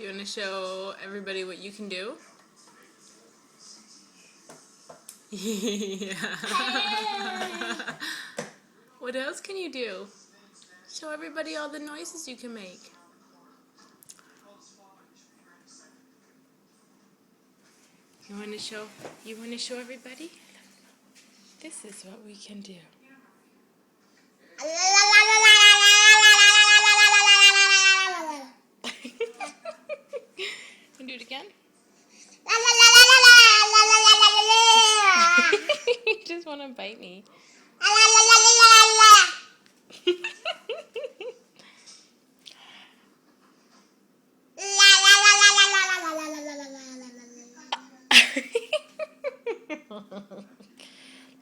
Do you want to show everybody what you can do? Yeah. What else can you do? Show everybody all the noises you can make. You want to show everybody? This is what we can do. Can you do it again? You just want to bite me.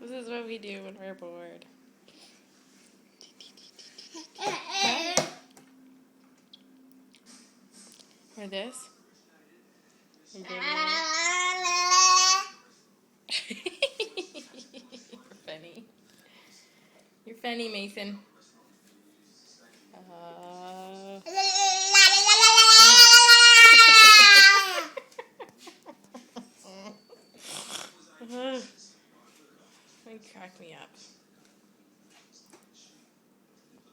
This is what we do when we're bored. Or this. You're funny. You're funny, Mason. It cracked me up.